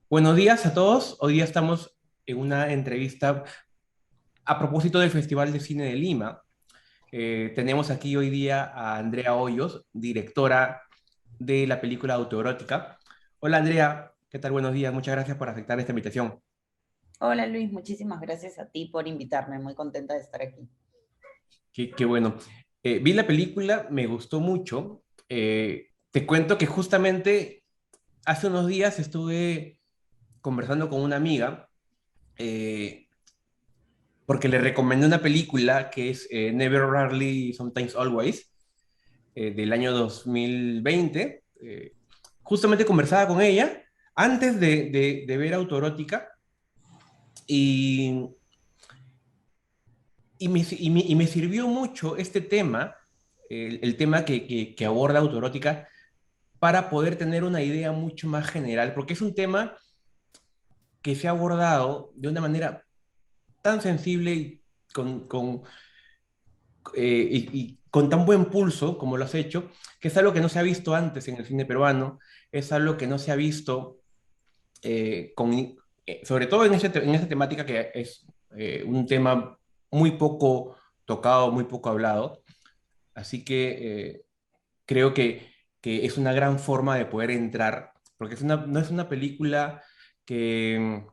Buenos días a todos. Hoy día estamos en una entrevista a propósito del Festival de Cine de Lima. Tenemos aquí hoy día a Andrea Hoyos, directora de la película autoerótica. Hola Andrea, ¿qué tal? Buenos días. Muchas gracias por aceptar esta invitación. Hola Luis, muchísimas gracias a ti por invitarme, muy contenta de estar aquí. Qué bueno. Vi la película, me gustó mucho. Te cuento que justamente hace unos días estuve conversando con una amiga. eh, Porque le recomendé una película que es Never, Rarely, Sometimes, Always, del año 2020. Justamente conversaba con ella antes de ver Autoerótica y, y me sirvió mucho este tema, el tema que aborda Autoerótica, para poder tener una idea mucho más general, porque es un tema que se ha abordado de una manera tan sensible y y con tan buen pulso como lo has hecho, que es algo que no se ha visto antes en el cine peruano, es algo que no se ha visto sobre todo en esta temática que es un tema muy poco tocado, muy poco hablado. Así que creo que es una gran forma de poder entrar, porque no es una película que,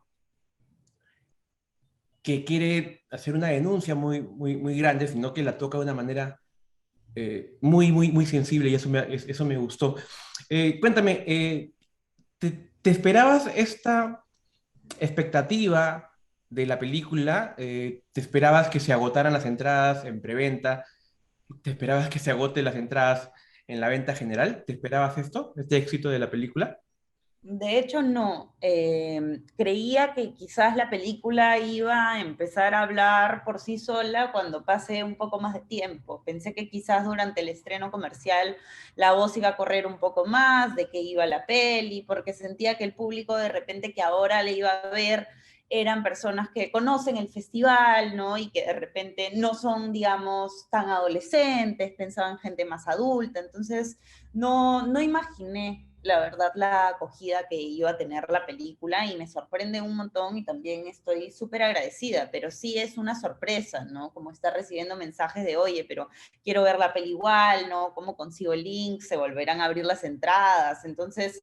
que quiere hacer una denuncia muy grande, sino que la toca de una manera muy sensible y eso me gustó. Cuéntame, ¿te esperabas esta expectativa de la película? ¿Te esperabas que se agotaran las entradas en preventa? ¿Te esperabas que se agoten las entradas en la venta general? ¿Te esperabas esto, este éxito de la película? De hecho, no. Creía que quizás la película iba a empezar a hablar por sí sola cuando pase un poco más de tiempo. Pensé que quizás durante el estreno comercial la voz iba a correr un poco más de que iba la peli, porque sentía que el público de repente que ahora le iba a ver eran personas que conocen el festival, ¿no? Y que de repente no son, digamos, tan adolescentes, pensaban gente más adulta. Entonces, no imaginé, la verdad, la acogida que iba a tener la película y me sorprende un montón y también estoy súper agradecida, pero sí es una sorpresa, ¿no? Como estar recibiendo mensajes de, oye, pero quiero ver la peli igual, ¿no? ¿Cómo consigo el link? ¿Se volverán a abrir las entradas? Entonces,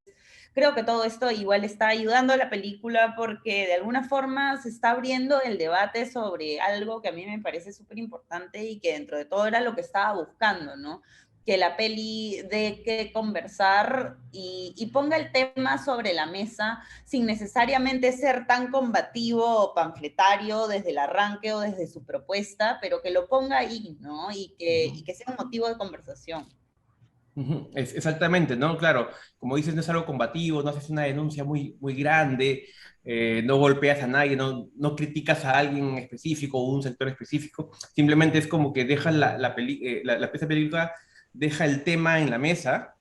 creo que todo esto igual está ayudando a la película porque de alguna forma se está abriendo el debate sobre algo que a mí me parece súper importante y que dentro de todo era lo que estaba buscando, ¿no? Que la peli de que conversar y ponga el tema sobre la mesa sin necesariamente ser tan combativo o panfletario desde el arranque o desde su propuesta, pero que lo ponga ahí, ¿no? Y que sea un motivo de conversación. Ujú, exactamente, ¿no? Claro, como dices, no es algo combativo, no haces una denuncia muy grande, no golpeas a nadie, no criticas a alguien en específico o un sector específico, simplemente es como que dejas la pieza película, deja el tema en la mesa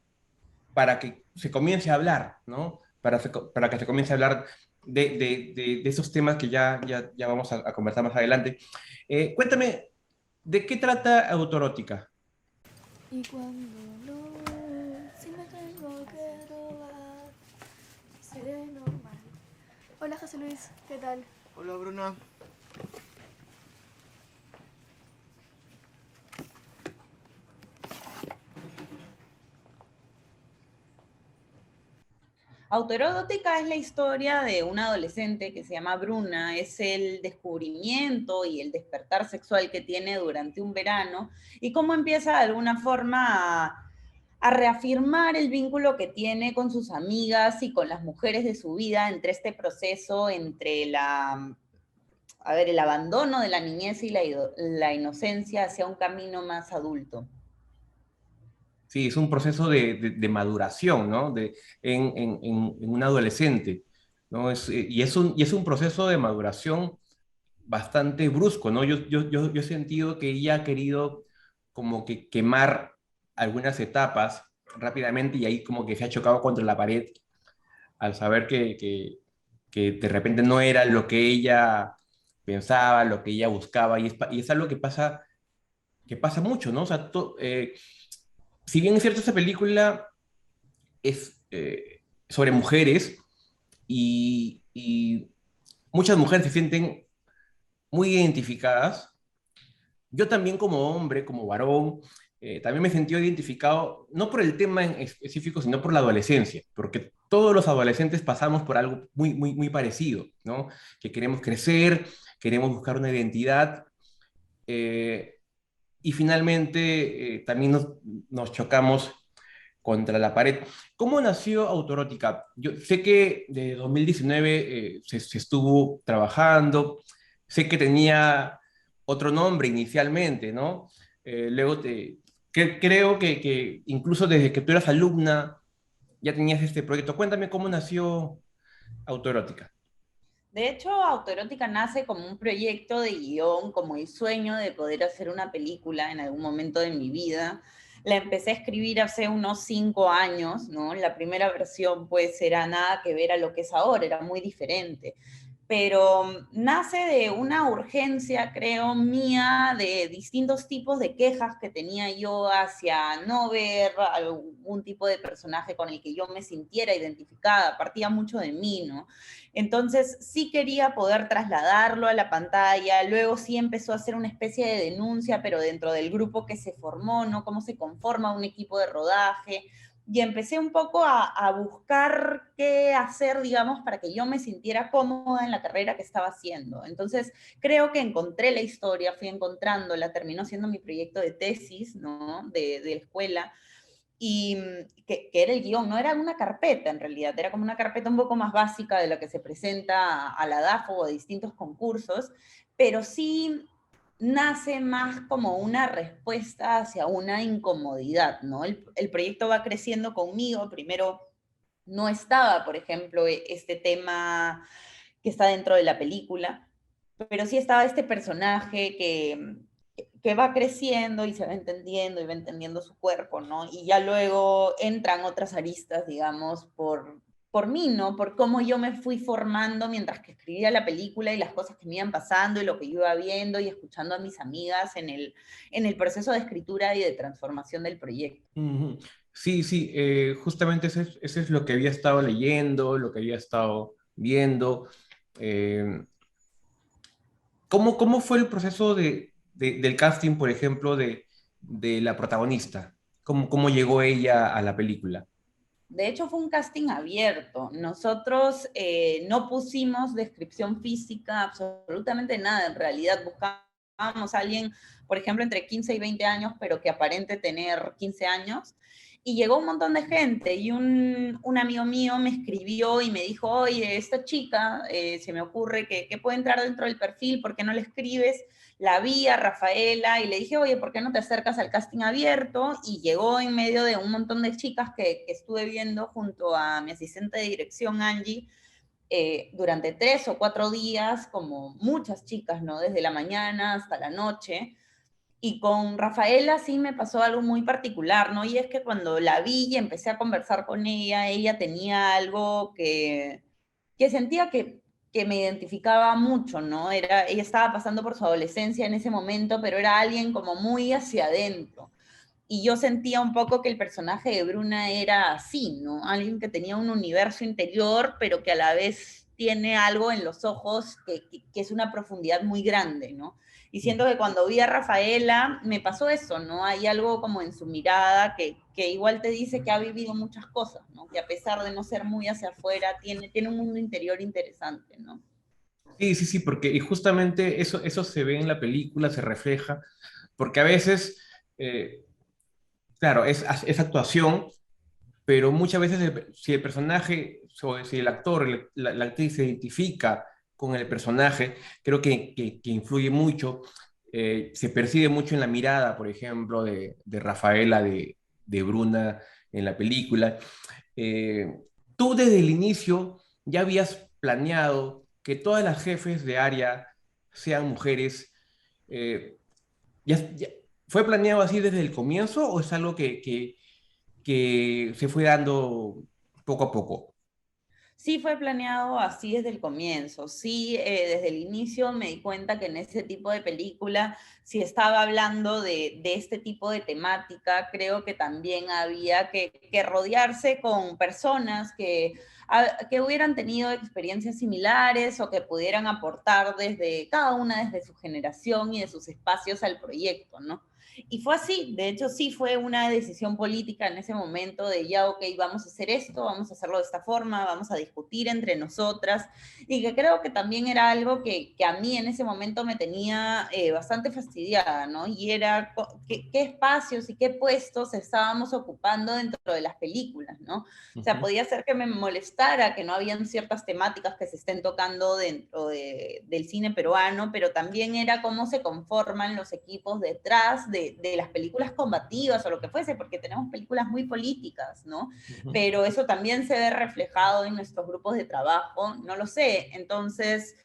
para que se comience a hablar, ¿no? Para que se comience a hablar de esos temas que ya vamos a conversar más adelante. Cuéntame, ¿de qué trata Autorótica? Y cuando no, si me tengo que robar, seré normal. Hola José Luis, ¿qué tal? Hola Bruna. Autoerótica es la historia de una adolescente que se llama Bruna, es el descubrimiento y el despertar sexual que tiene durante un verano y cómo empieza de alguna forma a reafirmar el vínculo que tiene con sus amigas y con las mujeres de su vida entre este proceso, entre el abandono de la niñez y la inocencia hacia un camino más adulto. Sí, es un proceso de maduración, ¿no? En un adolescente, ¿no? Y es un proceso de maduración bastante brusco, ¿no? Yo he sentido que ella ha querido como que quemar algunas etapas rápidamente y ahí como que se ha chocado contra la pared al saber que de repente no era lo que ella pensaba, lo que ella buscaba, y es algo que pasa mucho, ¿no? O sea, si bien es cierto, esta película es sobre mujeres y muchas mujeres se sienten muy identificadas. Yo también como hombre, como varón, también me he sentido identificado, no por el tema en específico, sino por la adolescencia, porque todos los adolescentes pasamos por algo muy, muy, muy parecido, ¿no? Que queremos crecer, queremos buscar una identidad, eh, y finalmente también nos chocamos contra la pared. ¿Cómo nació Autorótica? Yo sé que de 2019 se estuvo trabajando, sé que tenía otro nombre inicialmente, ¿no? Luego creo que incluso desde que tú eras alumna ya tenías este proyecto. Cuéntame cómo nació Autoerótica. De hecho, Autoerótica nace como un proyecto de guión, como el sueño de poder hacer una película en algún momento de mi vida. La empecé a escribir hace unos 5 años, ¿no? La primera versión pues era nada que ver a lo que es ahora, era muy diferente, pero nace de una urgencia, creo, mía, de distintos tipos de quejas que tenía yo hacia no ver algún tipo de personaje con el que yo me sintiera identificada, partía mucho de mí, ¿no? Entonces sí quería poder trasladarlo a la pantalla, luego sí empezó a hacer una especie de denuncia, pero dentro del grupo que se formó, ¿no? Cómo se conforma un equipo de rodaje, y empecé un poco a buscar qué hacer, digamos, para que yo me sintiera cómoda en la carrera que estaba haciendo. Entonces, creo que encontré la historia, fui encontrándola, terminó siendo mi proyecto de tesis, ¿no? De la escuela, y que era el guión, no era una carpeta en realidad, era como una carpeta un poco más básica de la que se presenta a la DAFO o a distintos concursos, pero sí nace más como una respuesta hacia una incomodidad, ¿no? El proyecto va creciendo conmigo, primero no estaba, por ejemplo, este tema que está dentro de la película, pero sí estaba este personaje que va creciendo y se va entendiendo y va entendiendo su cuerpo, ¿no? Y ya luego entran otras aristas, digamos, por mí, ¿no? Por cómo yo me fui formando mientras que escribía la película y las cosas que me iban pasando y lo que yo iba viendo y escuchando a mis amigas en el proceso de escritura y de transformación del proyecto. Ujú. Sí, sí, justamente ese es lo que había estado leyendo, lo que había estado viendo. Eh, ¿Cómo fue el proceso del casting, por ejemplo, de la protagonista? ¿Cómo llegó ella a la película? De hecho, fue un casting abierto. Nosotros no pusimos descripción física, absolutamente nada. En realidad buscábamos a alguien, por ejemplo, entre 15 y 20 años, pero que aparente tener 15 años. Y llegó un montón de gente y un amigo mío me escribió y me dijo, oye, esta chica, se me ocurre que puede entrar dentro del perfil, ¿por qué no le escribes? La vi a Rafaela y le dije, oye, ¿por qué no te acercas al casting abierto? Y llegó en medio de un montón de chicas que estuve viendo junto a mi asistente de dirección, Angie, durante 3 o 4 días, como muchas chicas, ¿no? Desde la mañana hasta la noche. Y con Rafaela sí me pasó algo muy particular, ¿no? Y es que cuando la vi y empecé a conversar con ella tenía algo que sentía que me identificaba mucho, ¿no? Ella estaba pasando por su adolescencia en ese momento, pero era alguien como muy hacia adentro. Y yo sentía un poco que el personaje de Bruna era así, ¿no? Alguien que tenía un universo interior, pero que a la vez tiene algo en los ojos que es una profundidad muy grande, ¿no? Y siento que cuando vi a Rafaela me pasó eso, ¿no? Hay algo como en su mirada que igual te dice que ha vivido muchas cosas, ¿no? Que a pesar de no ser muy hacia afuera, tiene un mundo interior interesante, ¿no? Sí, sí, sí, porque y justamente eso se ve en la película, se refleja, porque a veces, eh, claro, es actuación, pero muchas veces si el personaje, o si el actor, la actriz se identifica con el personaje, creo que influye mucho, se percibe mucho en la mirada, por ejemplo, de Rafaela, de Bruna en la película. Eh, Tú desde el inicio ya habías planeado que todas las jefes de área sean mujeres. eh, ¿Fue planeado así desde el comienzo o es algo que se fue dando poco a poco? Sí fue planeado así desde el comienzo, sí, desde el inicio me di cuenta que en ese tipo de película, si estaba hablando de este tipo de temática, creo que también había que rodearse con personas que hubieran tenido experiencias similares o que pudieran aportar desde cada una desde su generación y de sus espacios al proyecto, ¿no? Y fue así, de hecho sí fue una decisión política en ese momento de ya, ok, vamos a hacer esto, vamos a hacerlo de esta forma, vamos a discutir entre nosotras, y que creo que también era algo que a mí en ese momento me tenía bastante fastidiada, ¿no? Y era qué espacios y qué puestos estábamos ocupando dentro de las películas, ¿no? O sea, podía ser que me molestara que no habían ciertas temáticas que se estén tocando dentro del cine peruano, pero también era cómo se conforman los equipos detrás de las películas combativas o lo que fuese, porque tenemos películas muy políticas, ¿no? Pero eso también se ve reflejado en nuestros grupos de trabajo, no lo sé. Entonces,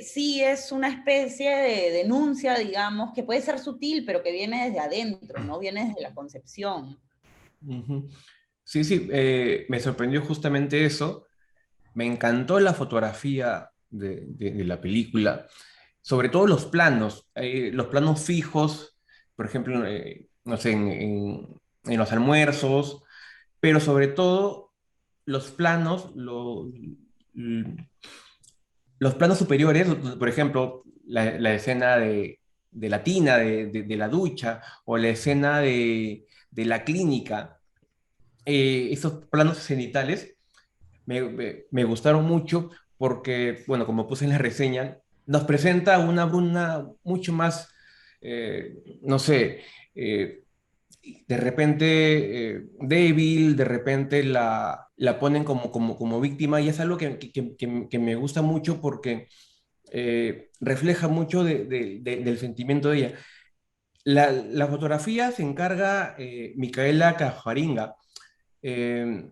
sí es una especie de denuncia, digamos, que puede ser sutil, pero que viene desde adentro, no viene desde la concepción. Sí, sí, me sorprendió justamente eso. Me encantó la fotografía de la película, sobre todo los planos fijos, por ejemplo, no sé, en los almuerzos, pero sobre todo los planos, los planos superiores, por ejemplo, la escena de la tina, de la ducha, o la escena de la clínica, esos planos cenitales me gustaron mucho porque, bueno, como puse en la reseña, nos presenta una Bruna mucho más, no sé, eh, de repente débil, de repente la ponen como víctima y es algo que me gusta mucho porque refleja mucho del sentimiento de ella. La fotografía se encarga Micaela Cajaringa. Eh,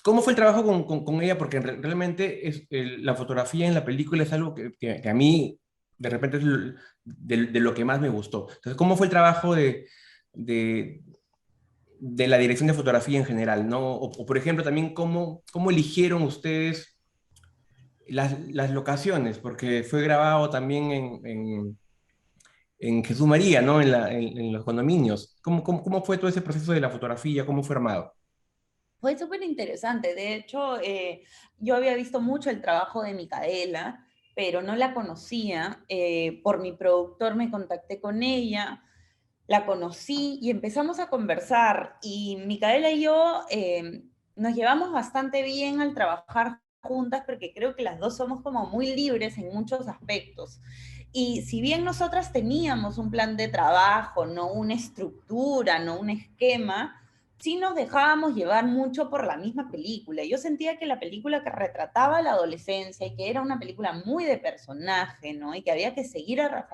¿Cómo fue el trabajo con ella? Porque realmente la fotografía en la película es algo que a mí de repente es de lo que más me gustó. Entonces, ¿cómo fue el trabajo de, de la dirección de fotografía en general, ¿no? Por ejemplo, también cómo eligieron ustedes las locaciones, porque fue grabado también en Jesús María, ¿no? En los condominios. ¿Cómo fue todo ese proceso de la fotografía? ¿Cómo fue armado? Fue súper interesante. De hecho, yo había visto mucho el trabajo de Micaela, pero no la conocía. Por mi productor me contacté con ella, la conocí y empezamos a conversar. Y Micaela y yo nos llevamos bastante bien al trabajar juntas porque creo que las dos somos como muy libres en muchos aspectos. Y si bien nosotras teníamos un plan de trabajo, no una estructura, no un esquema, sí nos dejábamos llevar mucho por la misma película. Yo sentía que la película que retrataba la adolescencia y que era una película muy de personaje, ¿no? Y que había que seguir a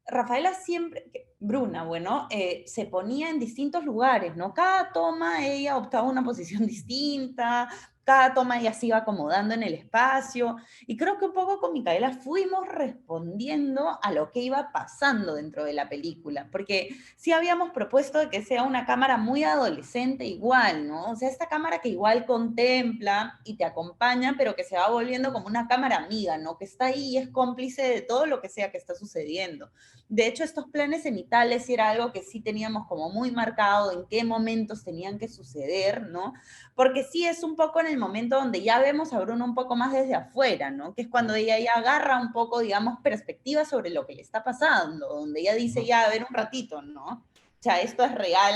Rafaela siempre, Bruna, bueno, se ponía en distintos lugares, ¿no? Cada toma ella optaba una posición distinta, cada toma ella se iba acomodando en el espacio, y creo que un poco con Micaela fuimos respondiendo a lo que iba pasando dentro de la película, porque sí habíamos propuesto de que sea una cámara muy adolescente igual, ¿no? O sea, esta cámara que igual contempla y te acompaña, pero que se va volviendo como una cámara amiga, ¿no? Que está ahí y es cómplice de todo lo que sea que está sucediendo. De hecho, estos planes cenitales era algo que sí teníamos como muy marcado en qué momentos tenían que suceder, ¿no? Porque sí es un poco en el momento donde ya vemos a Bruno un poco más desde afuera, ¿no? Que es cuando ella ya agarra un poco, digamos, perspectiva sobre lo que le está pasando, donde ella dice, ya, a ver un ratito, ¿no? O sea, esto es real,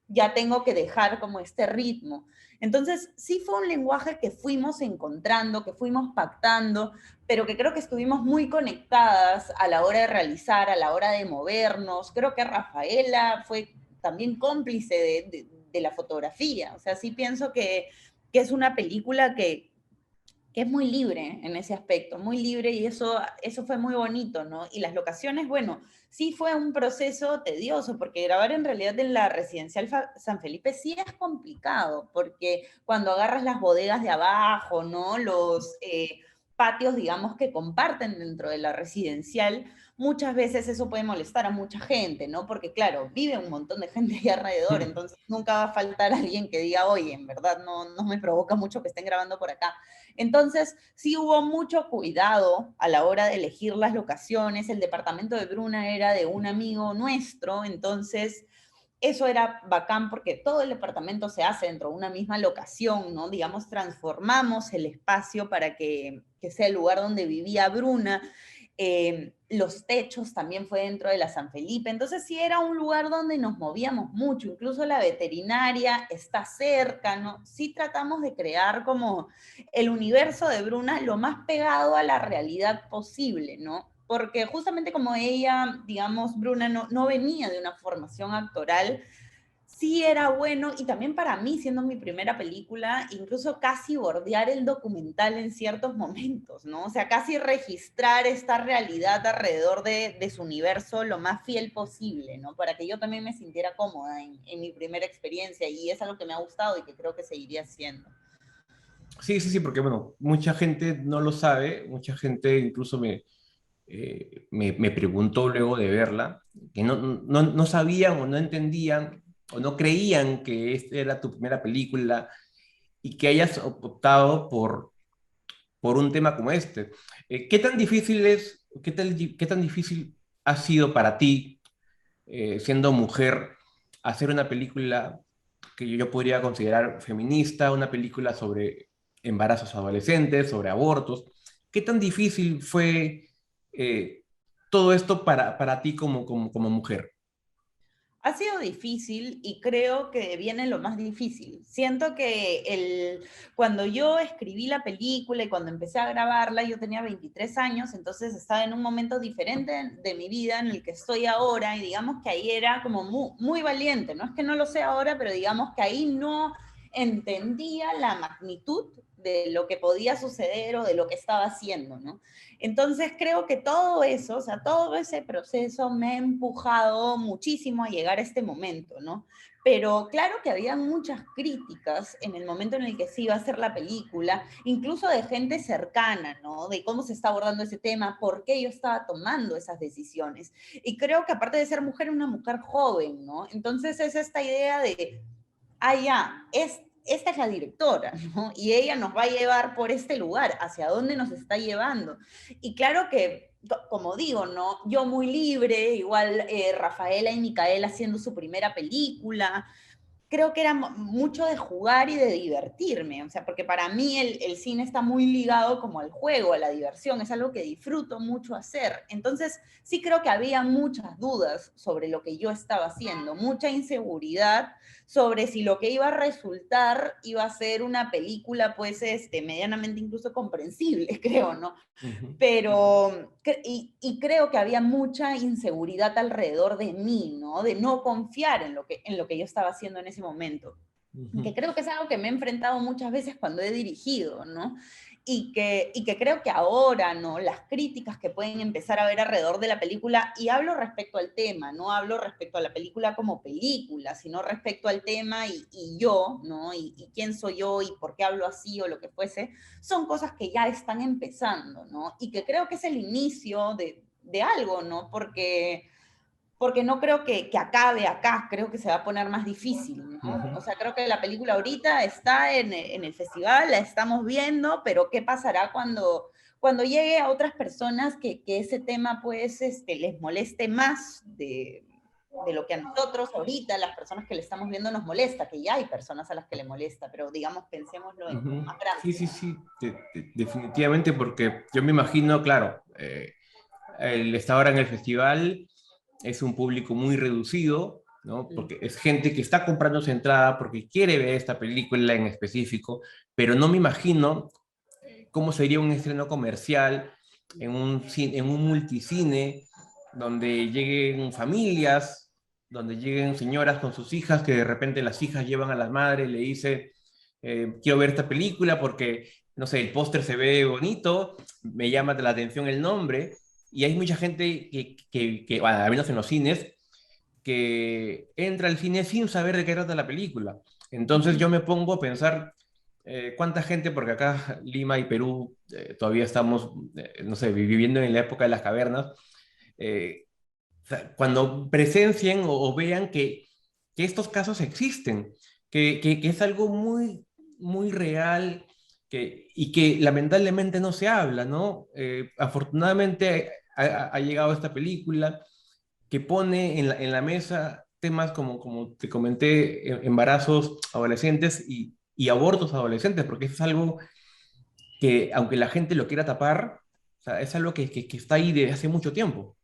ya tengo que dejar como este ritmo. Entonces, sí fue un lenguaje que fuimos encontrando, que fuimos pactando, pero que creo que estuvimos muy conectadas a la hora de realizar, a la hora de movernos. Creo que Rafaela fue también cómplice de la fotografía. O sea, sí pienso que es una película que es muy libre en ese aspecto, muy libre y eso fue muy bonito, ¿no? Y las locaciones, bueno, sí fue un proceso tedioso, porque grabar en realidad en la residencial San Felipe sí es complicado, porque cuando agarras las bodegas de abajo, ¿no? patios, digamos, que comparten dentro de la residencial, muchas veces eso puede molestar a mucha gente, ¿no? Porque claro, vive un montón de gente ahí alrededor, entonces nunca va a faltar alguien que diga, oye, en verdad no me provoca mucho que estén grabando por acá. Entonces, sí hubo mucho cuidado a la hora de elegir las locaciones. El departamento de Bruna era de un amigo nuestro, entonces eso era bacán porque todo el departamento se hace dentro de una misma locación, ¿no? Digamos, transformamos el espacio para que sea el lugar donde vivía Bruna. Los techos también fue dentro de la San Felipe, entonces sí era un lugar donde nos movíamos mucho, incluso la veterinaria está cerca, ¿no? Sí tratamos de crear como el universo de Bruna lo más pegado a la realidad posible, ¿no? Porque justamente como ella, digamos, Bruna no venía de una formación actoral, sí era bueno, y también para mí, siendo mi primera película, incluso casi bordear el documental en ciertos momentos, ¿no? O sea, casi registrar esta realidad alrededor de su universo lo más fiel posible, ¿no? Para que yo también me sintiera cómoda en mi primera experiencia, y es algo que me ha gustado y que creo que seguiría haciendo. Sí, sí, sí, porque bueno, mucha gente no lo sabe, mucha gente incluso me preguntó luego de verla, que no sabían o no entendían o no creían que esta era tu primera película y que hayas optado por un tema como este. ¿Qué tan difícil es, qué tan difícil ha sido para ti, siendo mujer, hacer una película que yo podría considerar feminista, una película sobre embarazos adolescentes, sobre abortos? ¿Qué tan difícil fue todo esto para ti como mujer? Ha sido difícil y creo que viene lo más difícil. Siento que cuando yo escribí la película y cuando empecé a grabarla, yo tenía 23 años, entonces estaba en un momento diferente de mi vida en el que estoy ahora, y digamos que ahí era como muy valiente. No es que no lo sé ahora, pero digamos que ahí no entendía la magnitud de lo que podía suceder o de lo que estaba haciendo, ¿no? Entonces creo que todo eso, o sea, todo ese proceso me ha empujado muchísimo a llegar a este momento, ¿no? Pero claro que había muchas críticas en el momento en el que se iba a hacer la película, incluso de gente cercana, ¿no? De cómo se está abordando ese tema, por qué yo estaba tomando esas decisiones. Y creo que aparte de ser mujer, una mujer joven, ¿no? Entonces es esta idea de, ya, esta es la directora, ¿no? Y ella nos va a llevar por este lugar, hacia dónde nos está llevando. Y claro que, como digo, ¿no? Yo muy libre, igual Rafaela y Micaela haciendo su primera película, creo que era mucho de jugar y de divertirme, o sea, porque para mí el cine está muy ligado como al juego, a la diversión, es algo que disfruto mucho hacer. Entonces, sí creo que había muchas dudas sobre lo que yo estaba haciendo, mucha inseguridad sobre si lo que iba a resultar iba a ser una película, pues, medianamente incluso comprensible, creo, ¿no? Ujú, Pero, y creo que había mucha inseguridad alrededor de mí, ¿no? De no confiar en lo que yo estaba haciendo en ese momento. Que ujú. creo que es algo que me he enfrentado muchas veces cuando he dirigido, ¿no? Y que creo que ahora, ¿no? Las críticas que pueden empezar a ver alrededor de la película, y hablo respecto al tema, no hablo respecto a la película como película, sino respecto al tema y yo, ¿no? Y quién soy yo y por qué hablo así o lo que fuese, son cosas que ya están empezando, ¿no? Y que creo que es el inicio de algo, ¿no? Porque no creo que acabe acá, creo que se va a poner más difícil, ¿no? Ujú. O sea, creo que la película ahorita está en el festival, la estamos viendo, pero ¿qué pasará cuando llegue a otras personas que ese tema pues les moleste más de lo que a nosotros ahorita, las personas que le estamos viendo, nos molesta? Que ya hay personas a las que le molesta, pero digamos, pensémoslo en Ujú. más grande. Sí, sí, sí, definitivamente, porque yo me imagino, claro, el estar ahora en el festival es un público muy reducido, ¿no? Porque es gente que está comprando su entrada porque quiere ver esta película en específico, pero no me imagino cómo sería un estreno comercial en un multicine donde lleguen familias, donde lleguen señoras con sus hijas, que de repente las hijas llevan a la madre y le dice, quiero ver esta película porque, no sé, el póster se ve bonito, me llama la atención el nombre, y hay mucha gente bueno, al menos en los cines, que entra al cine sin saber de qué trata la película. Entonces yo me pongo a pensar, ¿cuánta gente, porque acá Lima y Perú todavía estamos, no sé, viviendo en la época de las cavernas, eh, o sea, cuando presencien o vean que estos casos existen, que es algo muy, muy real y que lamentablemente no se habla, ¿no? Afortunadamente ha llegado esta película que pone en la mesa temas como te comenté, embarazos adolescentes y abortos adolescentes, porque eso es algo que, aunque la gente lo quiera tapar, o sea, es algo que está ahí desde hace mucho tiempo.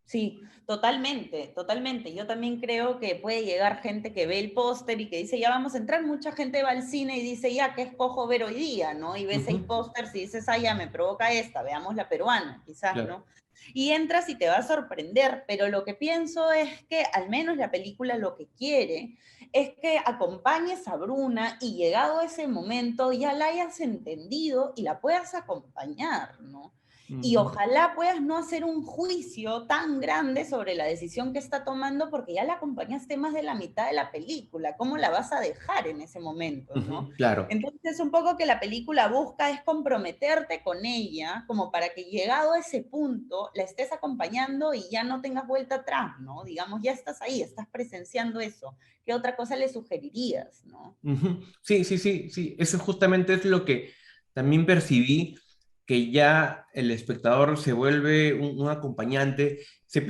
Sí, totalmente, totalmente. Yo también creo que puede llegar gente que ve el póster y que dice, ya vamos a entrar, mucha gente va al cine y dice, ya, ¿qué escojo ver hoy día? ¿No? Y ves seis Ujú, pósters y dices, ah, ya, me provoca esta, veamos la peruana, quizás, claro. ¿no? Y entras y te va a sorprender, pero lo que pienso es que al menos la película lo que quiere es que acompañes a Bruna y llegado ese momento ya la hayas entendido y la puedas acompañar, ¿no? Y Ujú. ojalá puedas no hacer un juicio tan grande sobre la decisión que está tomando porque ya la acompañaste más de la mitad de la película. ¿Cómo la vas a dejar en ese momento, no? Ujú, claro. Entonces, un poco que la película busca es comprometerte con ella, como para que llegado a ese punto la estés acompañando y ya no tengas vuelta atrás, ¿no? Digamos, ya estás ahí, estás presenciando eso. ¿Qué otra cosa le sugerirías, no? Ujú. Sí, sí, sí, sí. Eso justamente es lo que también percibí, que ya el espectador se vuelve un acompañante, se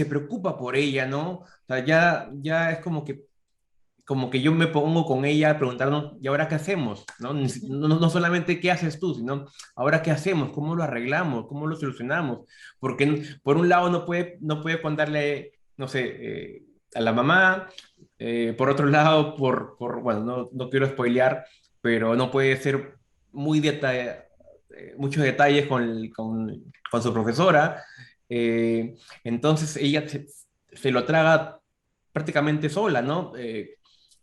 preocupa por ella, ¿no? O sea, ya es como que yo me pongo con ella a preguntarnos, ¿y ahora qué hacemos? ¿No? No solamente qué haces tú, sino ahora qué hacemos, cómo lo arreglamos, cómo lo solucionamos. Porque por un lado no puede contarle, no sé, a la mamá, por otro lado, bueno, no quiero spoilear, pero no puede ser muy muchos detalles con su profesora. Entonces ella se lo traga prácticamente sola, ¿no?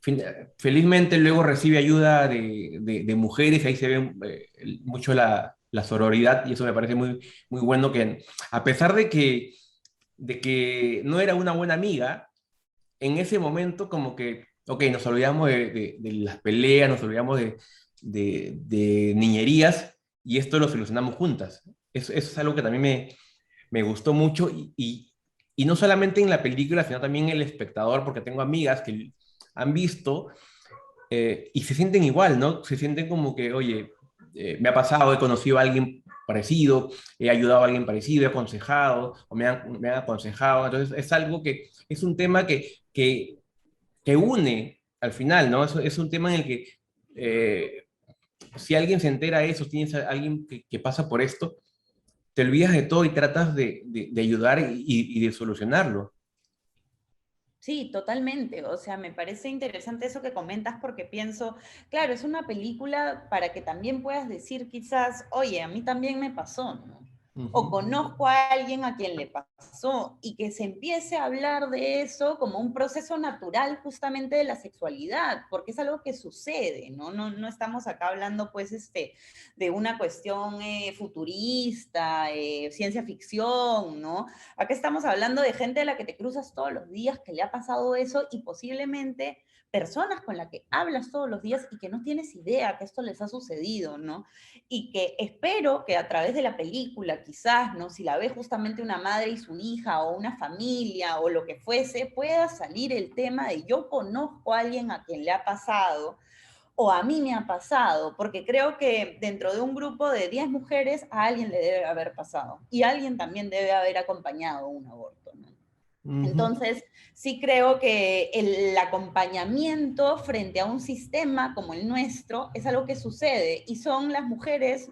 Fin- Felizmente luego recibe ayuda de mujeres, ahí se ve mucho la sororidad y eso me parece muy, muy bueno que a pesar de que no era una buena amiga, en ese momento como que, ok, nos olvidamos de las peleas, nos olvidamos de niñerías y esto lo solucionamos juntas. Eso es algo que también me gustó mucho y no solamente en la película, sino también en el espectador, porque tengo amigas que han visto y se sienten igual, ¿no? Se sienten como que, oye, me ha pasado, he conocido a alguien parecido, he ayudado a alguien parecido, he aconsejado o me han aconsejado. Entonces es algo que es un tema que une al final, ¿no? Es un tema en el que si alguien se entera de eso, tienes a alguien que pasa por esto, te olvidas de todo y tratas de ayudar y de solucionarlo. Sí, totalmente. O sea, me parece interesante eso que comentas porque pienso, claro, es una película para que también puedas decir quizás, oye, a mí también me pasó, ¿no? O Ujú. conozco a alguien a quien le pasó y que se empiece a hablar de eso como un proceso natural justamente de la sexualidad, porque es algo que sucede, ¿no? No estamos acá hablando pues de una cuestión futurista, ciencia ficción, ¿no? Acá estamos hablando de gente a la que te cruzas todos los días, que le ha pasado eso y posiblemente personas con las que hablas todos los días y que no tienes idea que esto les ha sucedido, ¿no? Y que espero que a través de la película, quizás, ¿no? Si la ve justamente una madre y su hija o una familia o lo que fuese, pueda salir el tema de yo conozco a alguien a quien le ha pasado o a mí me ha pasado, porque creo que dentro de un grupo de 10 mujeres a alguien le debe haber pasado y alguien también debe haber acompañado un aborto, ¿no? Ujú. Entonces, sí creo que el acompañamiento frente a un sistema como el nuestro es algo que sucede y son las mujeres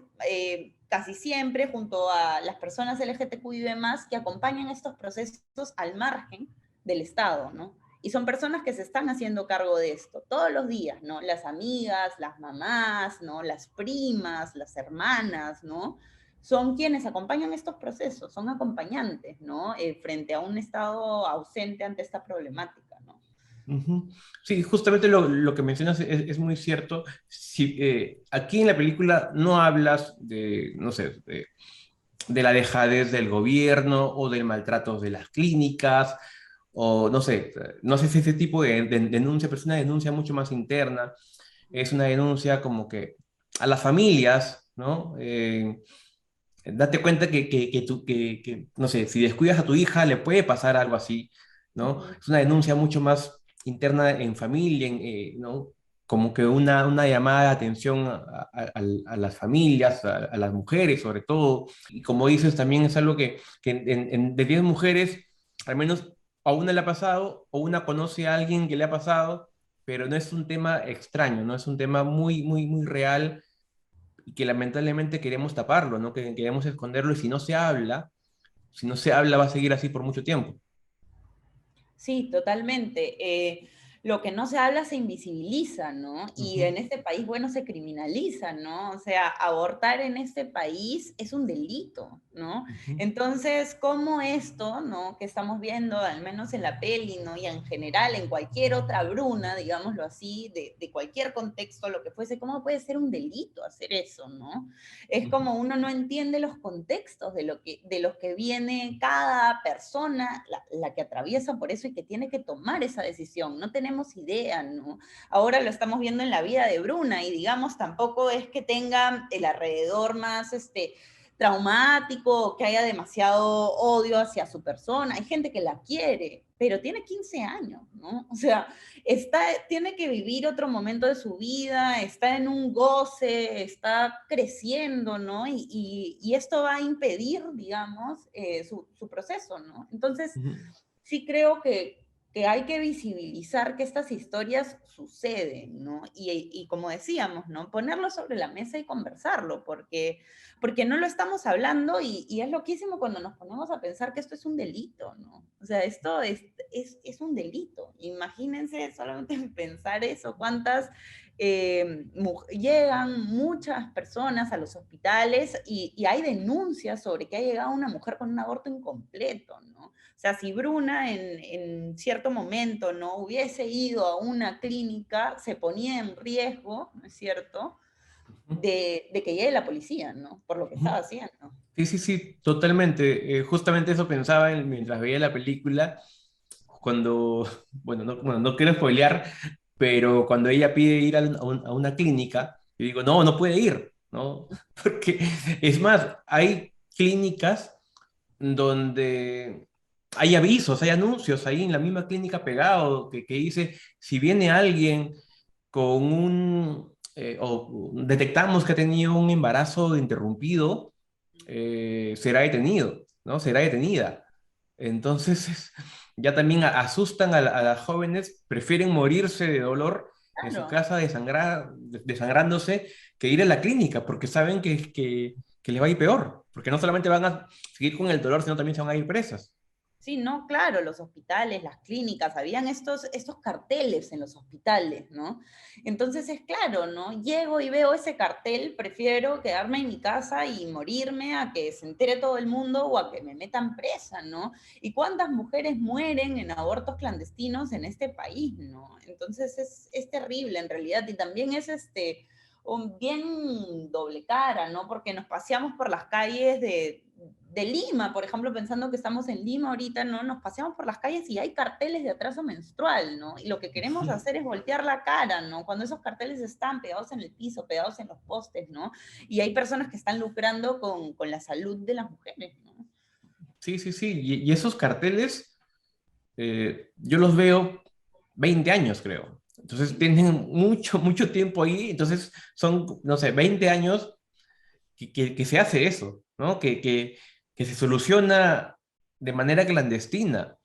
casi siempre junto a las personas LGTQI y demás que acompañan estos procesos al margen del Estado, ¿no? Y son personas que se están haciendo cargo de esto todos los días, ¿no? Las amigas, las mamás, ¿no? Las primas, las hermanas, ¿no? Son quienes acompañan estos procesos, son acompañantes, ¿no? Frente a un Estado ausente ante esta problemática, ¿no? Ujú. Sí, justamente lo que mencionas es muy cierto. Si, aquí en la película no hablas no sé, de la dejadez del gobierno o del maltrato de las clínicas, o no sé si ese tipo de denuncia, pero es una denuncia mucho más interna. es una denuncia como que a las familias, ¿no? Date cuenta no sé, si descuidas a tu hija, le puede pasar algo así, ¿no? Ujú. Es una denuncia mucho más interna en familia, ¿no? Como que una llamada de atención a las familias, a las mujeres sobre todo. Y como dices, también es algo que de 10 mujeres, al menos a una le ha pasado, o una conoce a alguien que le ha pasado, pero no es un tema extraño, ¿no? Es un tema muy, muy, muy real y que lamentablemente queremos taparlo, ¿no? Que queremos esconderlo y si no se habla va a seguir así por mucho tiempo. Sí, totalmente. Lo que no se habla se invisibiliza, ¿no? Y Ujú, en este país, bueno, se criminaliza, ¿no? O sea, abortar en este país es un delito, ¿no? ujú, Entonces, ¿cómo esto, ¿no? Que estamos viendo, al menos en la peli, ¿no? Y en general, en cualquier otra Bruna, digámoslo así, de cualquier contexto, lo que fuese, ¿cómo puede ser un delito hacer eso, ¿no? Es ujú, como uno no entiende los contextos de los que viene cada persona, la que atraviesa por eso y que tiene que tomar esa decisión. No tenemos idea, ¿no? Ahora lo estamos viendo en la vida de Bruna y digamos tampoco es que tenga el alrededor más traumático, que haya demasiado odio hacia su persona. Hay gente que la quiere, pero tiene 15 años, ¿no? O sea, tiene que vivir otro momento de su vida, está en un goce, está creciendo, ¿no? Y esto va a impedir, digamos, su proceso, ¿no? Entonces, ujú, sí creo que hay que visibilizar que estas historias suceden, ¿no? Y como decíamos, ¿no? Ponerlo sobre la mesa y conversarlo, porque no lo estamos hablando y es loquísimo cuando nos ponemos a pensar que esto es un delito, ¿no? O sea, esto es un delito. Imagínense solamente pensar eso, cuántas llegan muchas personas a los hospitales y hay denuncias sobre que ha llegado una mujer con un aborto incompleto, ¿no? O sea, si Bruna en cierto momento no hubiese ido a una clínica, se ponía en riesgo, ¿no es cierto?, de que llegue la policía, ¿no? Por lo que ujú. estaba haciendo. Sí, sí, sí, totalmente. Justamente eso pensaba mientras veía la película, cuando, bueno, no quiero spoilear, pero cuando ella pide ir a una clínica, yo digo, no, no puede ir, ¿no? Porque, es más, hay clínicas donde hay avisos, hay anuncios ahí en la misma clínica pegado que dice, si viene alguien con o detectamos que ha tenido un embarazo interrumpido, será detenido, ¿no? Será detenida. Entonces, ya también asustan a las jóvenes, prefieren morirse de dolor en su Claro. casa desangrándose que ir a la clínica, porque saben que les va a ir peor, porque no solamente van a seguir con el dolor, sino también se van a ir presas. Sí, no, claro, los hospitales, las clínicas, habían estos carteles en los hospitales, ¿no? Entonces es claro, ¿no? Llego y veo ese cartel, prefiero quedarme en mi casa y morirme a que se entere todo el mundo o a que me metan presa, ¿no? ¿Y cuántas mujeres mueren en abortos clandestinos en este país, ¿no? Entonces es terrible en realidad y también es un bien doble cara, ¿no? Porque nos paseamos por las calles de Lima, por ejemplo, pensando que estamos en Lima ahorita, ¿no? Nos paseamos por las calles y hay carteles de atraso menstrual, ¿no? Y lo que queremos hacer es voltear la cara, ¿no? Cuando esos carteles están pegados en el piso, pegados en los postes, ¿no? Y hay personas que están lucrando con la salud de las mujeres, ¿no? Sí, sí, sí. Y esos carteles, yo los veo 20 años, creo. Entonces Sí. tienen mucho, mucho tiempo ahí. Entonces son, no sé, 20 años que se hace eso, ¿no? Que se soluciona de manera clandestina.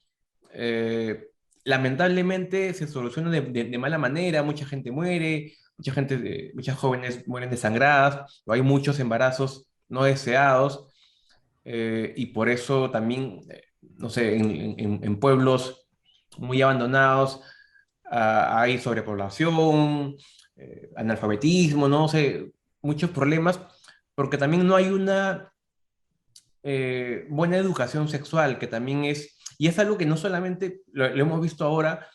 Eh, Lamentablemente se soluciona de mala manera, mucha gente muere, muchas jóvenes mueren desangradas, o hay muchos embarazos no deseados, y por eso también, no sé, en pueblos muy abandonados hay sobrepoblación, analfabetismo, no sé, muchos problemas, porque también no hay una buena educación sexual, que también y es algo que no solamente, lo hemos visto ahora,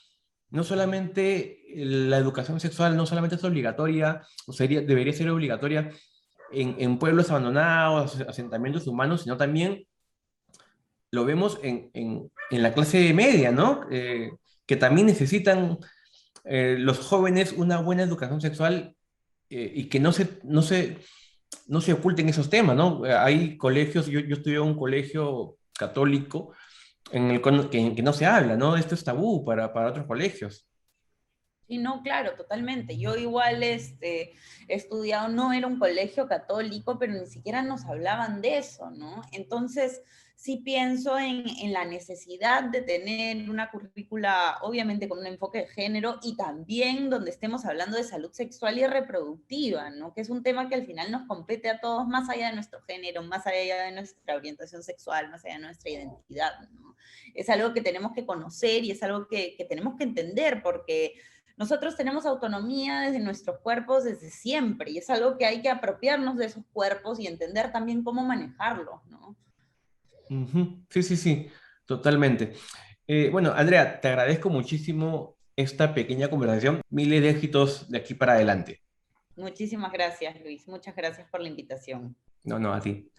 no solamente la educación sexual, no solamente es obligatoria, debería ser obligatoria en pueblos abandonados, asentamientos humanos, sino también lo vemos en la clase media, ¿no? Que también necesitan los jóvenes una buena educación sexual y que no se oculten esos temas, ¿no? Hay colegios, yo estudié en un colegio católico en que no se habla, ¿no? Esto es tabú para otros colegios. Sí, no, claro, totalmente. Yo igual he estudiado, no era un colegio católico, pero ni siquiera nos hablaban de eso, ¿no? Entonces, sí pienso en la necesidad de tener una currícula, obviamente con un enfoque de género y también donde estemos hablando de salud sexual y reproductiva, ¿no? Que es un tema que al final nos compete a todos más allá de nuestro género, más allá de nuestra orientación sexual, más allá de nuestra identidad, ¿no? Es algo que tenemos que conocer y es algo que tenemos que entender porque nosotros tenemos autonomía desde nuestros cuerpos desde siempre y es algo que hay que apropiarnos de esos cuerpos y entender también cómo manejarlos, ¿no? Ujú. Sí, sí, sí, totalmente. Bueno, Andrea, te agradezco muchísimo esta pequeña conversación. Miles de éxitos de aquí para adelante. Muchísimas gracias, Luis. Muchas gracias por la invitación. No, no, a ti.